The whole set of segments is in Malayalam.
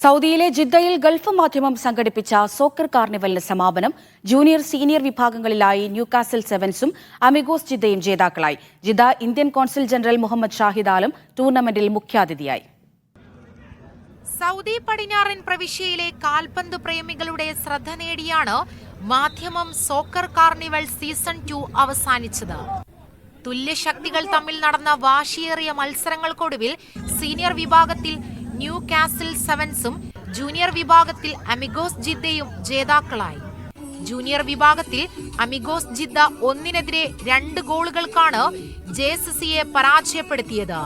സൗദിയിലെ ജിദ്ദയിൽ ഗൾഫ് മാധ്യമം സംഘടിപ്പിച്ച സോക്കർ കാർണിവലിന് സമാപനം. ജൂനിയർ സീനിയർ വിഭാഗങ്ങളിലായി ന്യൂകാസിൽ സെവൻസും അമിഗോസ് ജിദ്ദയും ജേതാക്കളായി. Jeddah Indian consul general Muhammad Shahid Alam ടൂർണമെന്റിൽ മുഖ്യാതിഥിയായി. സൗദി പടിഞ്ഞാറൻ പ്രവിശ്യയിലെ കാൽപന്ത് പ്രേമികളുടെ ശ്രദ്ധ നേടിയാണ് മാധ്യമം സോക്കർ കാർണിവൽ സീസൺ 2 അവസാനിച്ചത്. തുല്യശക്തികൾ തമ്മിൽ നടന്ന വാശിയേറിയ മത്സരങ്ങൾക്കൊടുവിൽ സീനിയർ വിഭാഗത്തിൽ ന്യൂകാസിൽ സെവൻസും ജൂനിയർ വിഭാഗത്തിൽ അമിഗോസ് ജിദ്ദയും ജേതാക്കളായി. ജൂനിയർ വിഭാഗത്തിൽ അമിഗോസ് ജിദ്ദ 1-നെതിരെ 2 ഗോളുകൾക്കാണ് JSCയെ പരാജയപ്പെടുത്തിയത്.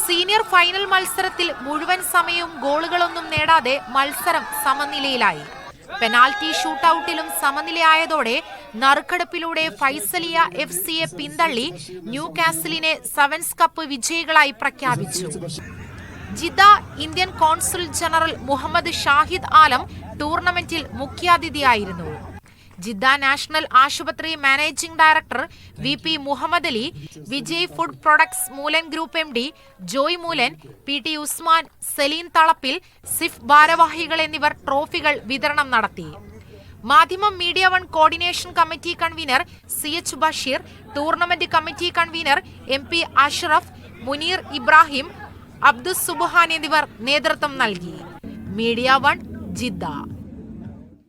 സീനിയർ ഫൈനൽ മത്സരത്തിൽ മുഴുവൻ സമയവും ഗോളുകളൊന്നും നേടാതെ മത്സരം സമനിലയിലായി. പെനാൽറ്റി ഷൂട്ടൌട്ടിലും സമനിലയായതോടെ നറുക്കെടുപ്പിലൂടെ ഫൈസലിയ FCയെ പിന്തള്ളി ന്യൂകാസിലിനെ സെവൻസ് കപ്പ് വിജയികളായി പ്രഖ്യാപിച്ചു. Jeddah Indian consul general Muhammad Shahid Alam ടൂർണമെന്റിൽ മുഖ്യാതിഥിയായിരുന്നു. ജിദ്ദ നാഷണൽ ആശുപത്രി managing director VP Muhammad Ali, Vijay food products Moolan group MD Joy Moolan, PT Usman, Saleem Thalappil, SIF ഭാരവാഹികൾ എന്നിവർ ട്രോഫികൾ വിതരണം നടത്തി. Madhyamam media one coordination committee convener CH Basheer, tournament committee convener MP Ashraf, Muneer Ibrahim, Abdus Subhan എന്നിവർ നേതൃത്വം നൽകി. Media one Jeddah.